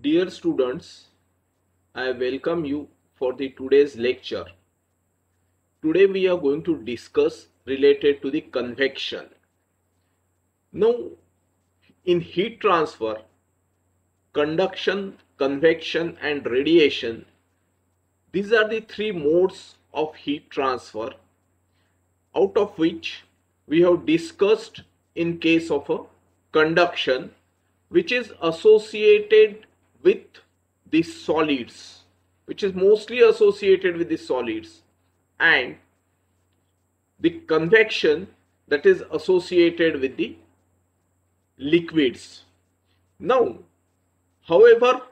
Dear students, I welcome you for the today's lecture. Today we are going to discuss related to the convection. Now, in heat transfer, conduction, convection and radiation, these are the three modes of heat transfer, out of which we have discussed in case of a conduction, which is associated with the solids, which is mostly associated with the solids, and the convection that is associated with the liquids. Now, however,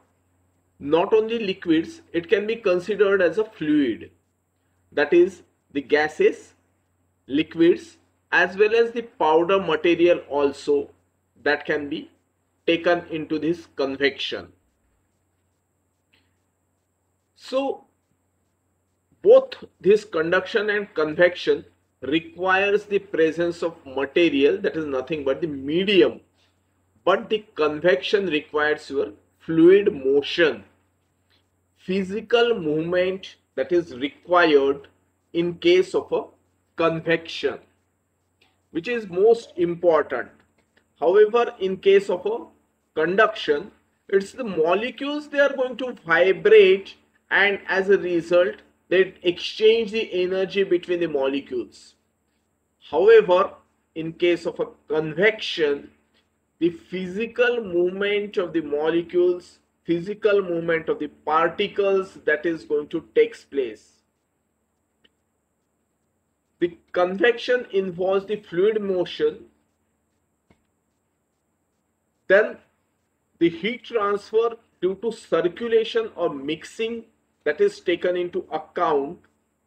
not only liquids, it can be considered as a fluid, that is the gases, liquids as well as the powder material also that can be taken into this convection. So both this conduction and convection requires the presence of material, that is nothing but the medium, but the convection requires your fluid motion, physical movement that is required in case of a convection, which is most important. However, in case of a conduction, it's the molecules, they are going to vibrate, and as a result they exchange the energy between the molecules. However, in case of a convection, the physical movement of the molecules, physical movement of the particles, that is going to take place. The convection involves the fluid motion. Then the heat transfer due to circulation or mixing, that is taken into account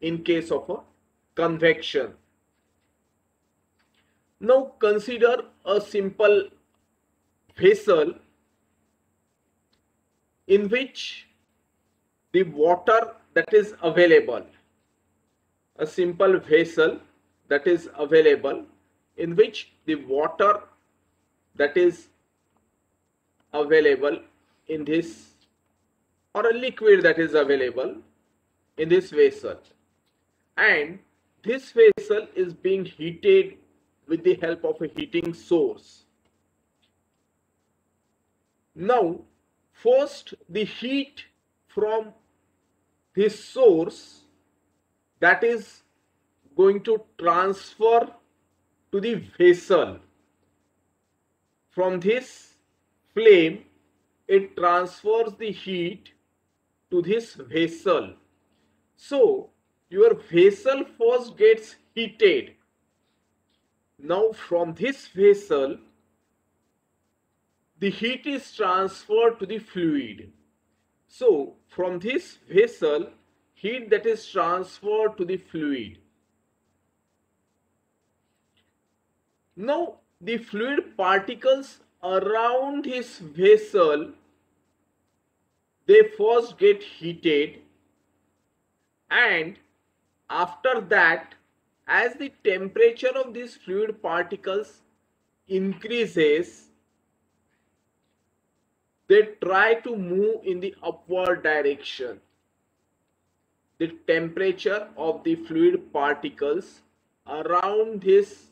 in case of a convection. Now consider a simple vessel in which the water that is available, a simple vessel that is available in which the water that is available in this, or a liquid that is available in this vessel, and this vessel is being heated with the help of a heating source. Now first the heat from this source that is going to transfer to the vessel. From this flame, it transfers the heat to this vessel. So your vessel first gets heated. Now from this vessel, the heat is transferred to the fluid. So from this vessel, heat that is transferred to the fluid. Now the fluid particles around this vessel, they first get heated, and after that, as the temperature of these fluid particles increases, they try to move in the upward direction. The temperature of the fluid particles around this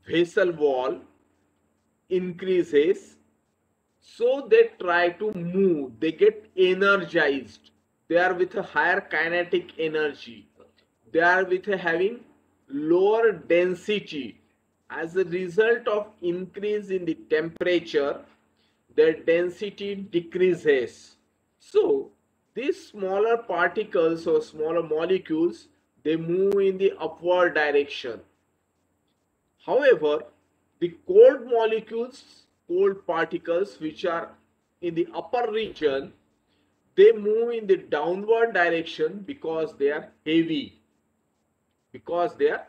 vessel wall increases, so they try to move, they get energized, they are with a higher kinetic energy, they are with a having lower density. As a result of increase in the temperature, their density decreases. So these smaller particles or smaller molecules, they move in the upward direction. However, the cold molecules, cold particles which are in the upper region, they move in the downward direction because they are heavy, because they are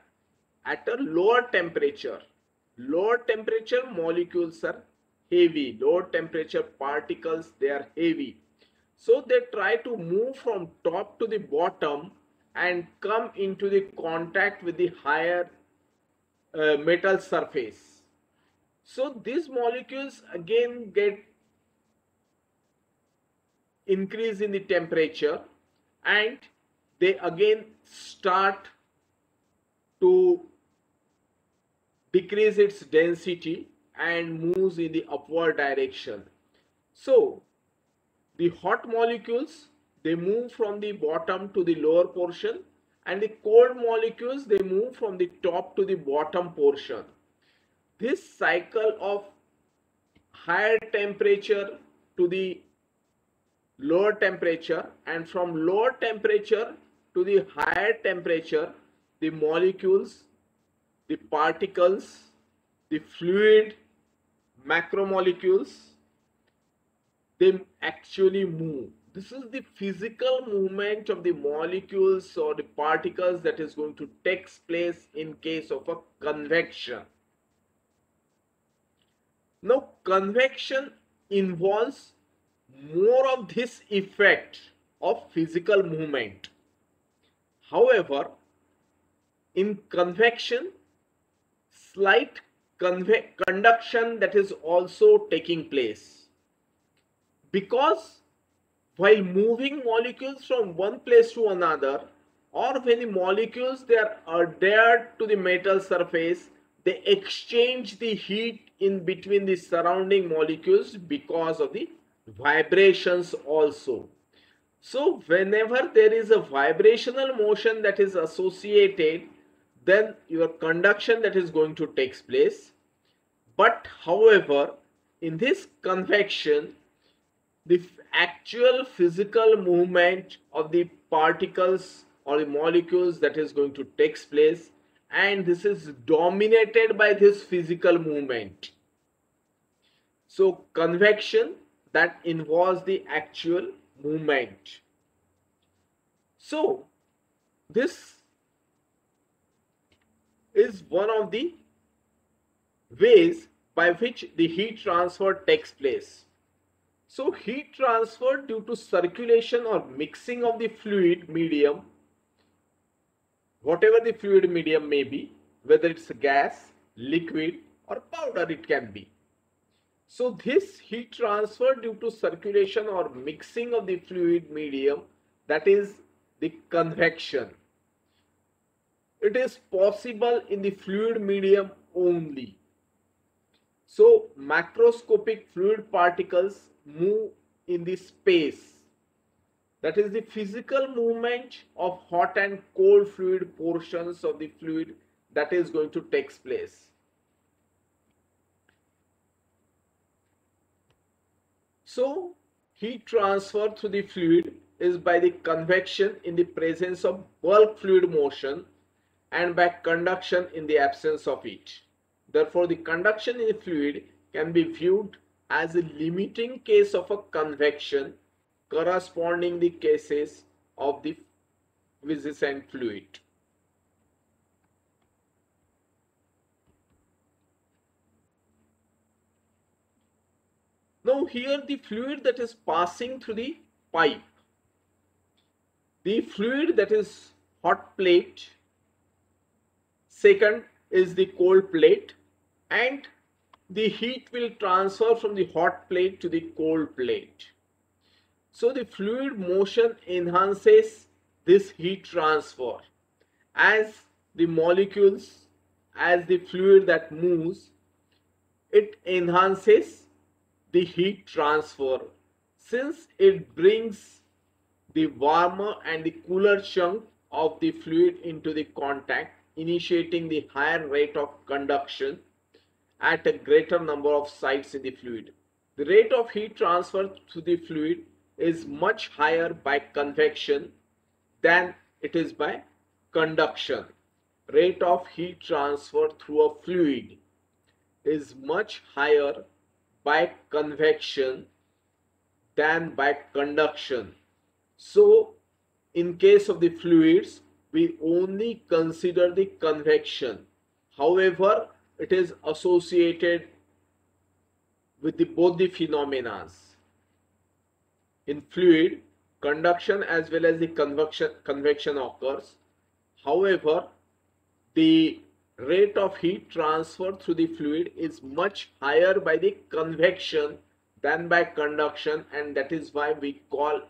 at a lower temperature. Lower temperature molecules are heavy, lower temperature particles, they are heavy. So they try to move from top to the bottom and come into the contact with the higher metal surface. So these molecules again get increase in the temperature, and they again start to decrease its density and moves in the upward direction. So the hot molecules, they move from the bottom to the lower portion, and the cold molecules, they move from the top to the bottom portion. This cycle of higher temperature to the lower temperature, and from lower temperature to the higher temperature, the molecules, the particles, the fluid, macromolecules, they actually move. This is the physical movement of the molecules or the particles that is going to take place in case of a convection. Now, convection involves more of this effect of physical movement. However, in convection, slight conduction that is also taking place, because while moving molecules from one place to another, or when the molecules they are adhered to the metal surface, they exchange the heat in between the surrounding molecules because of the vibrations also. So whenever there is a vibrational motion that is associated, then your conduction that is going to take place. But however, in this convection, the actual physical movement of the particles or the molecules that is going to take place, and this is dominated by this physical movement. So convection, that involves the actual movement. So this is one of the ways by which the heat transfer takes place. So heat transfer due to circulation or mixing of the fluid medium, whatever the fluid medium may be, whether it's a gas, liquid or powder it can be. So this heat transfer due to circulation or mixing of the fluid medium, that is the convection. It is possible in the fluid medium only. So macroscopic fluid particles move in the space. That is the physical movement of hot and cold fluid portions of the fluid that is going to take place. So heat transfer through the fluid is by the convection in the presence of bulk fluid motion and by conduction in the absence of it. Therefore, the conduction in the fluid can be viewed as a limiting case of a convection corresponding the cases of the quiescent fluid. Now here the fluid that is passing through the pipe, the fluid that is hot plate, second is the cold plate, and the heat will transfer from the hot plate to the cold plate. So the fluid motion enhances this heat transfer. As the molecules, as the fluid that moves, it enhances the heat transfer since it brings the warmer and the cooler chunk of the fluid into the contact, initiating the higher rate of conduction at a greater number of sites in the fluid. The rate of heat transfer to the fluid is much higher by convection than it is by conduction. Rate of heat transfer through a fluid is much higher by convection than by conduction. So in case of the fluids, we only consider the convection. However, it is associated with both the phenomena. In fluid, conduction as well as the convection occurs. However, the rate of heat transfer through the fluid is much higher by the convection than by conduction, and that is why we call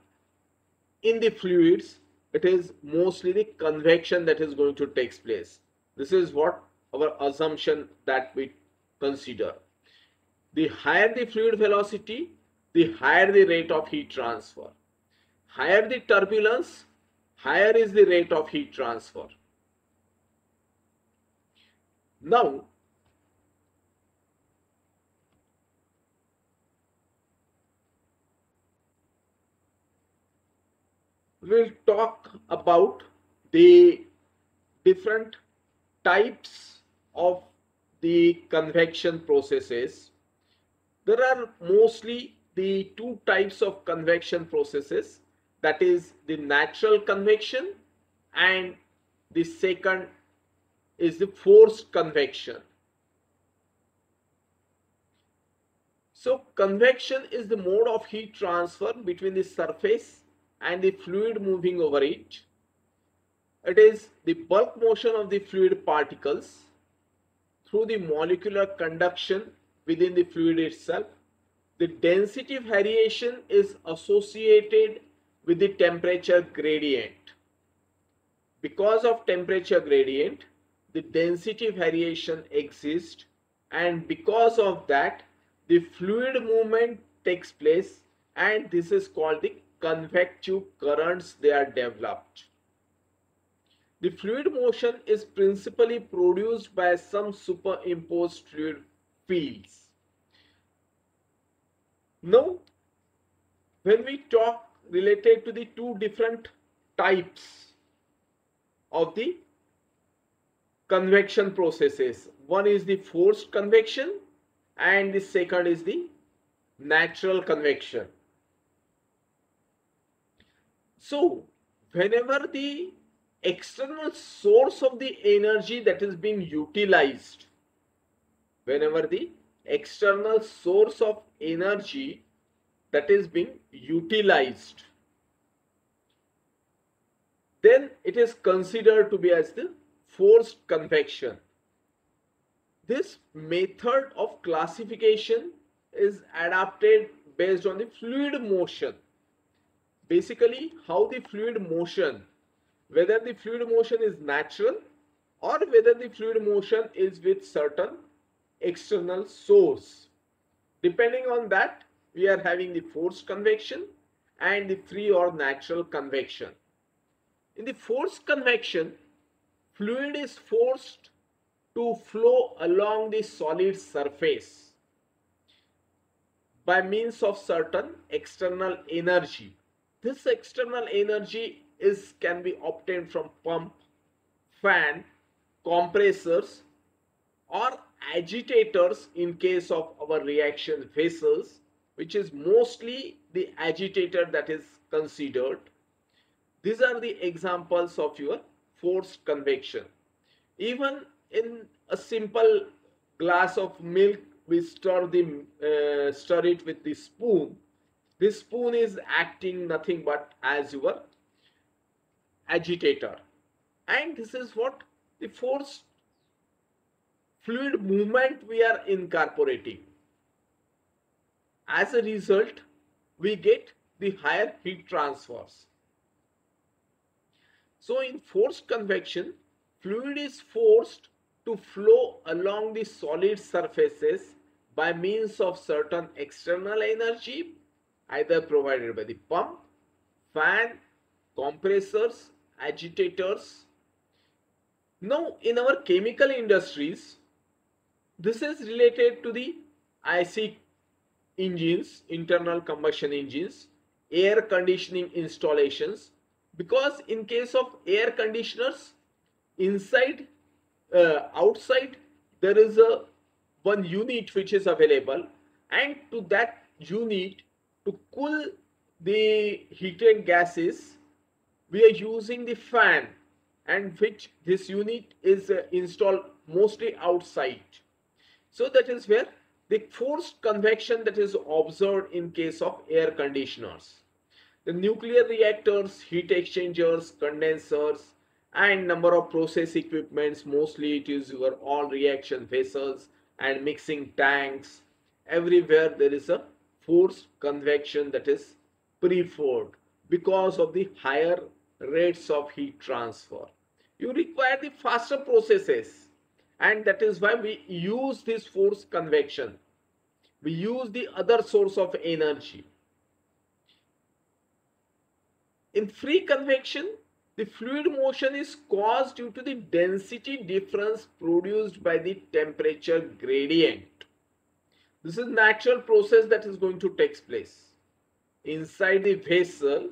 in the fluids it is mostly the convection that is going to take place. This is what our assumption that we consider. The higher the fluid velocity, the higher the rate of heat transfer. Higher the turbulence, higher is the rate of heat transfer. Now, we'll talk about the different types of the convection processes. There are mostly the two types of convection processes, that is the natural convection, and the second is the forced convection. So convection is the mode of heat transfer between the surface and the fluid moving over it. It is the bulk motion of the fluid particles through the molecular conduction within the fluid itself. The density variation is associated with the temperature gradient. Because of temperature gradient, the density variation exists, and because of that, the fluid movement takes place, and this is called the convective currents they are developed. The fluid motion is principally produced by some superimposed fluid fields. Now, when we talk related to the two different types of the convection processes, one is the forced convection and the second is the natural convection. So, whenever the external source of the energy that is being utilized, whenever the external source of energy that is being utilized, then it is considered to be as the forced convection. This method of classification is adapted based on the fluid motion. Basically, how the fluid motion, whether the fluid motion is natural or whether the fluid motion is with certain external source. Depending on that, we are having the forced convection and the free or natural convection. In the forced convection, fluid is forced to flow along the solid surface by means of certain external energy. This external energy can be obtained from pump, fan, compressors, or agitators in case of our reaction vessels, which is mostly the agitator that is considered. These are the examples of your forced convection. Even in a simple glass of milk, we stir it with the spoon. This spoon is acting nothing but as your agitator, and this is what the forced fluid movement we are incorporating. As a result, we get the higher heat transfers. So in forced convection, fluid is forced to flow along the solid surfaces by means of certain external energy, either provided by the pump, fan, compressors, agitators. Now, in our chemical industries, this is related to the IC engines, internal combustion engines, air conditioning installations, because in case of air conditioners, outside there is one unit which is available, and to that unit, to cool the heated gases, we are using the fan, and which this unit is installed mostly outside. So that is where the forced convection that is observed in case of air conditioners. The nuclear reactors, heat exchangers, condensers, and number of process equipments, mostly it is your all reaction vessels and mixing tanks. Everywhere there is a forced convection that is preferred because of the higher rates of heat transfer. You require the faster processes, and that is why we use this forced convection. We use the other source of energy. In free convection, the fluid motion is caused due to the density difference produced by the temperature gradient. This is natural process that is going to take place. Inside the vessel,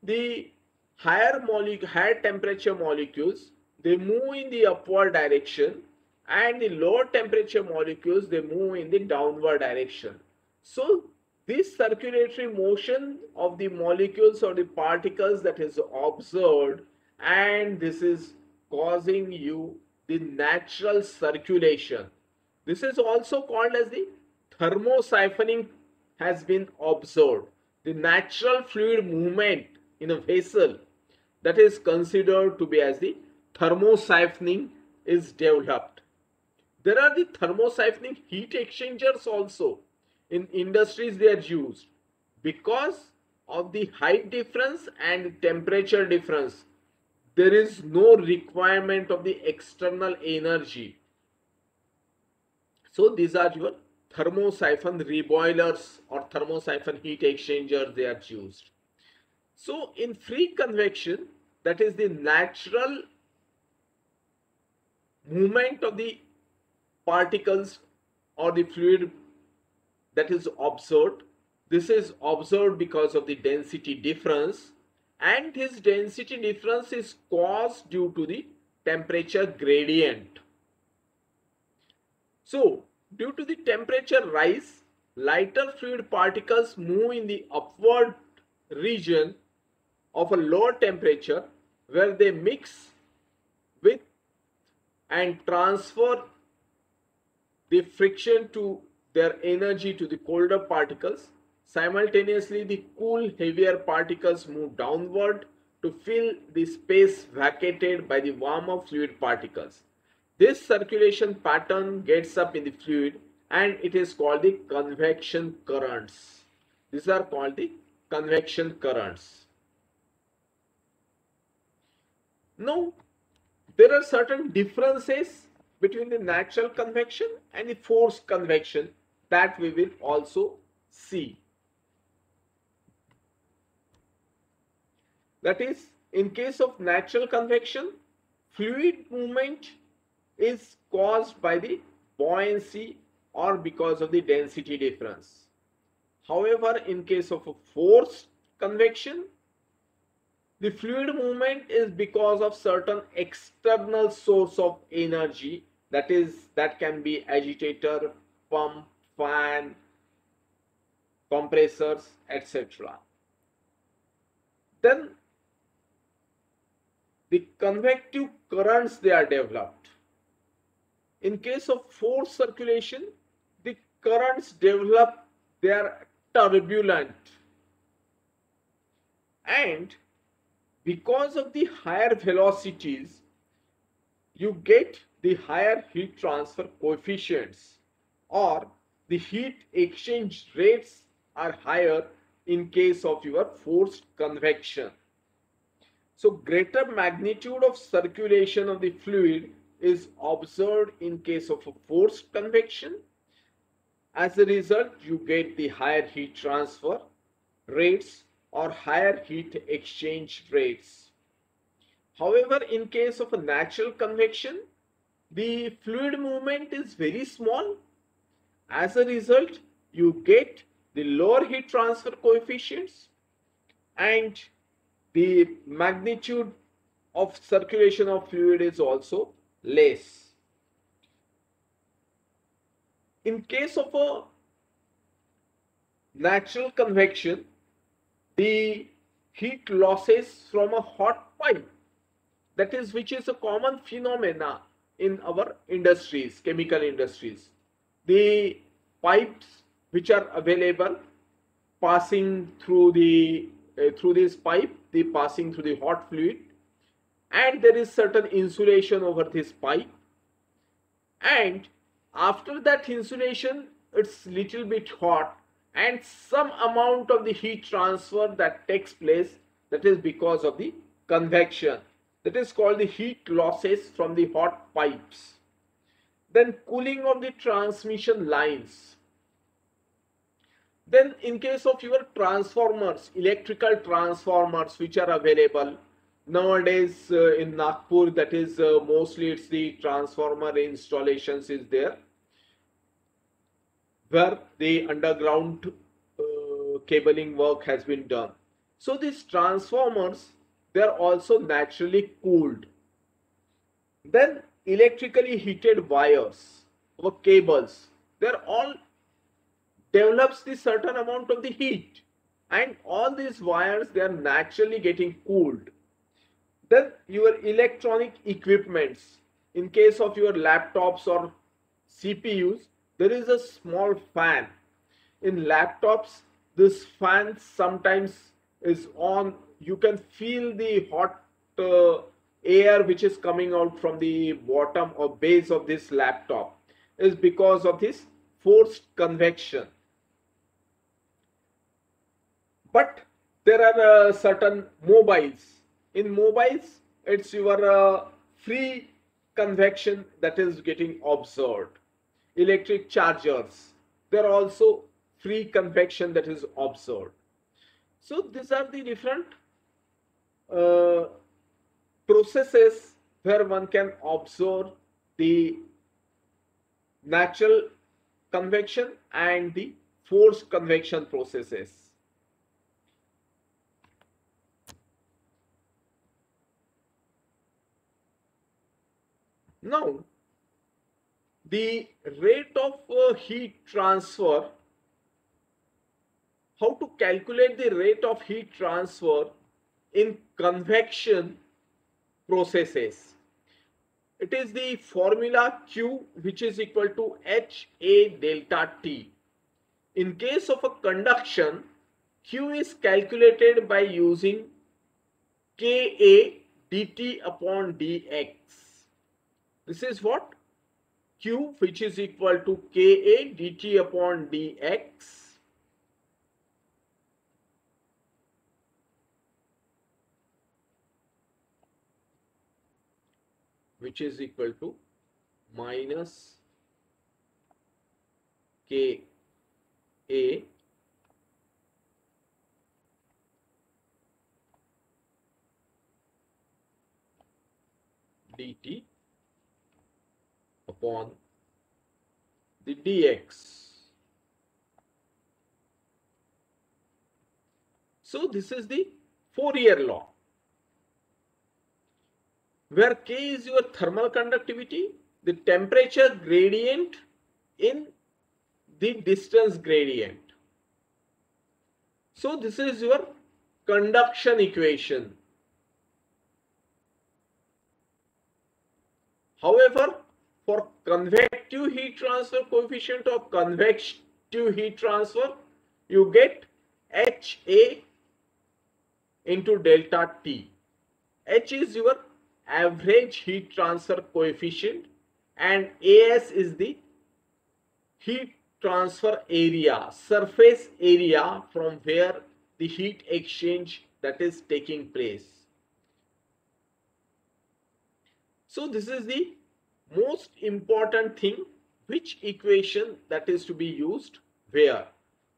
the higher temperature molecules, they move in the upward direction, and the lower temperature molecules, they move in the downward direction. So this circulatory motion of the molecules or the particles that is observed, and this is causing you the natural circulation. This is also called as the thermosiphoning has been observed. The natural fluid movement in a vessel that is considered to be as the thermosiphoning is developed. There are the thermosiphoning heat exchangers also. In industries they are used because of the height difference and temperature difference. There is no requirement of the external energy. So these are your thermosiphon reboilers or thermosiphon heat exchangers they are used. So in free convection, that is the natural movement of the particles or the fluid that is observed. This is observed because of the density difference, and this density difference is caused due to the temperature gradient. So due to the temperature rise, lighter fluid particles move in the upward region of a lower temperature, where they mix with and transfer the friction to their energy to the colder particles. Simultaneously, the cool, heavier particles move downward to fill the space vacated by the warmer fluid particles. This circulation pattern gets up in the fluid, and it is called the convection currents. These are called the convection currents. Now, there are certain differences between the natural convection and the forced convection that we will also see. That is, in case of natural convection, fluid movement is caused by the buoyancy or because of the density difference. However, in case of a forced convection, the fluid movement is because of certain external source of energy, that can be agitator, pump, fan, compressors, etc. Then the convective currents they are developed. In case of forced circulation, the currents develop, they are turbulent, and because of the higher velocities, you get the higher heat transfer coefficients, or the heat exchange rates are higher in case of your forced convection. So greater magnitude of circulation of the fluid is observed in case of a forced convection. As a result, you get the higher heat transfer rates or higher heat exchange rates. However, in case of a natural convection, the fluid movement is very small. As a result, you get the lower heat transfer coefficients, and the magnitude of circulation of fluid is also less. In case of a natural convection, the heat losses from a hot pipe, that is, which is a common phenomena in our industries, chemical industries. The pipes which are available passing through this pipe, they passing through the hot fluid, and there is certain insulation over this pipe, and after that insulation it's little bit hot, and some amount of the heat transfer that takes place, that is because of the convection. That is called the heat losses from the hot pipes. Then cooling of the transmission lines. Then in case of your transformers, electrical transformers which are available nowadays in Nagpur, that is mostly it's the transformer installations is there, where the underground cabling work has been done. So these transformers, they are also naturally cooled. Then electrically heated wires or cables, they are all develops the certain amount of the heat, and all these wires, they are naturally getting cooled. Then your electronic equipments, in case of your laptops or CPUs, there is a small fan. In laptops, this fan sometimes is on. You can feel the hot air which is coming out from the bottom or base of this laptop, is because of this forced convection. But there are certain mobiles. In mobiles, it's your free convection that is getting observed. Electric chargers, they're also free convection that is observed. So these are the different uh, processes where one can observe the natural convection and the forced convection processes. Now, the rate of heat transfer, how to calculate the rate of heat transfer in convection processes. It is the formula Q, which is equal to HA delta T. In case of a conduction, Q is calculated by using Ka dt upon dx. This is what? Q, which is equal to Ka dt upon dx, which is equal to minus Ka dt upon the dx. So this is the Fourier law, where K is your thermal conductivity, the temperature gradient in the distance gradient. So this is your conduction equation. However, for convective heat transfer coefficient or convective heat transfer, you get HA into delta T. H is your average heat transfer coefficient and AS is the heat transfer area, surface area from where the heat exchange that is taking place. So this is the most important thing, which equation that is to be used where.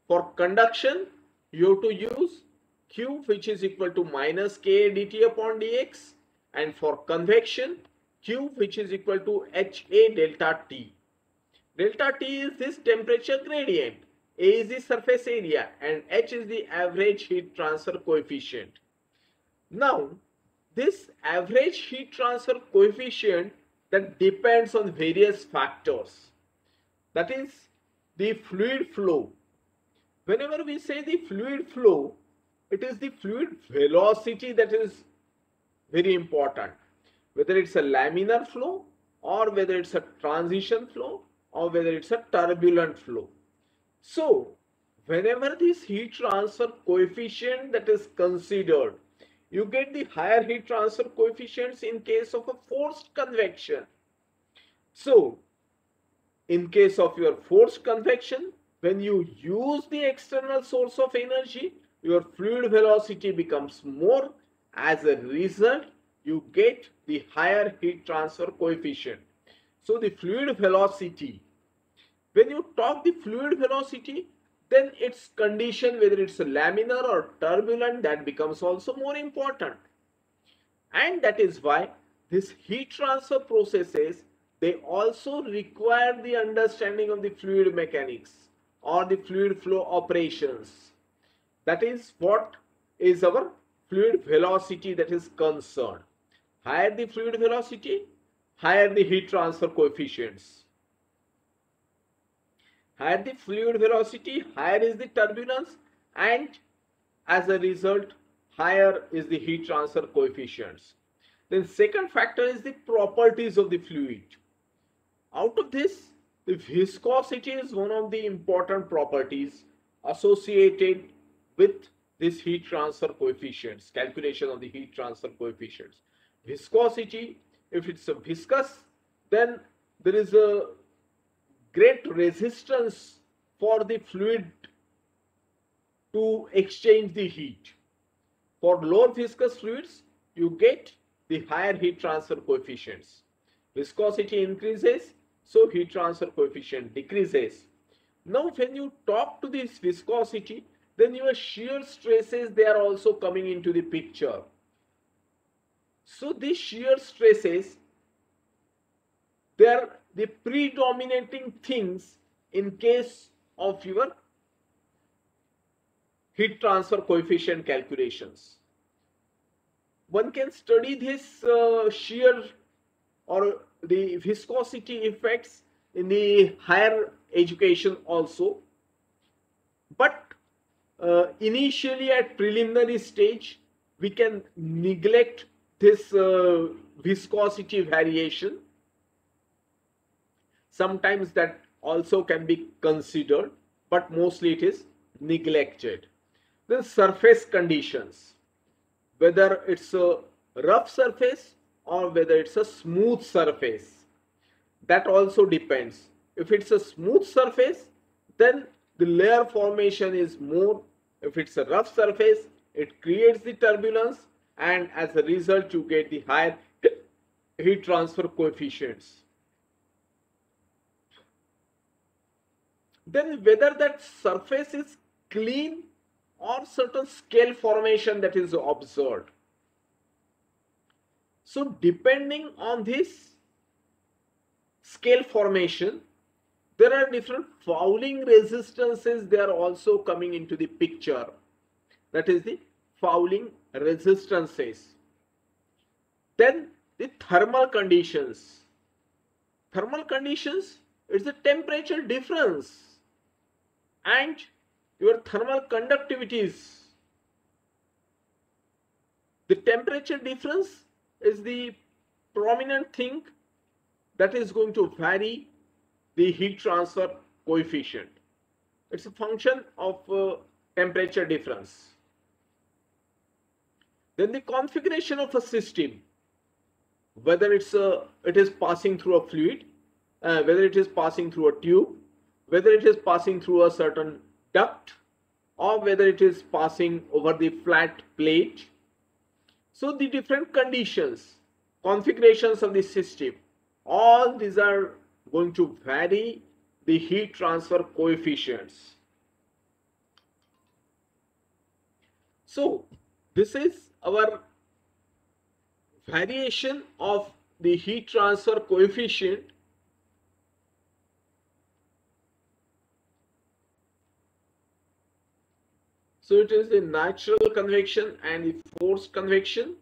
For conduction, you have to use Q, which is equal to minus Ka dt upon dx, and for convection, Q, which is equal to HA delta T. Delta T is this temperature gradient, A is the surface area, and H is the average heat transfer coefficient. Now, this average heat transfer coefficient, that depends on various factors. That is the fluid flow. Whenever we say the fluid flow, it is the fluid velocity that is very important. Whether it's a laminar flow, or whether it's a transition flow, or whether it's a turbulent flow. So, whenever this heat transfer coefficient that is considered, you get the higher heat transfer coefficients in case of a forced convection. So, in case of your forced convection, when you use the external source of energy, your fluid velocity becomes more. As a result, you get the higher heat transfer coefficient. So the fluid velocity, when you talk the fluid velocity, then its condition, whether it's a laminar or turbulent, that becomes also more important. And that is why these heat transfer processes, they also require the understanding of the fluid mechanics or the fluid flow operations. That is what is our fluid velocity that is concerned. Higher the fluid velocity, higher the heat transfer coefficients. Higher the fluid velocity, higher is the turbulence, and as a result, higher is the heat transfer coefficients. Then second factor is the properties of the fluid. Out of this, the viscosity is one of the important properties associated with this heat transfer coefficients, calculation of the heat transfer coefficients. Viscosity, if it's a viscous, then there is a great resistance for the fluid to exchange the heat. For lower viscous fluids, you get the higher heat transfer coefficients. Viscosity increases, so heat transfer coefficient decreases. Now when you talk to this viscosity, then your shear stresses, they are also coming into the picture. So these shear stresses, they are the predominating things in case of your heat transfer coefficient calculations. One can study this shear or the viscosity effects in the higher education also, but initially at preliminary stage we can neglect this viscosity variation. Sometimes that also can be considered, but mostly it is neglected. Then surface conditions, whether it's a rough surface or whether it's a smooth surface, that also depends. If it's a smooth surface, then the layer formation is more. If it's a rough surface, it creates the turbulence, and as a result you get the higher heat transfer coefficients. Then whether that surface is clean or certain scale formation that is observed. So depending on this scale formation, there are different fouling resistances, they are also coming into the picture. That is the fouling resistances. Then the thermal conditions. Thermal conditions, it's the temperature difference and your thermal conductivities. The temperature difference is the prominent thing that is going to vary the heat transfer coefficient. It's a function of temperature difference. Then the configuration of a system, whether it is passing through a fluid, whether it is passing through a tube, whether it is passing through a certain duct, or whether it is passing over the flat plate. So the different conditions, configurations of the system, all these are going to vary the heat transfer coefficients. So this is our variation of the heat transfer coefficient. So it is the natural convection and the forced convection.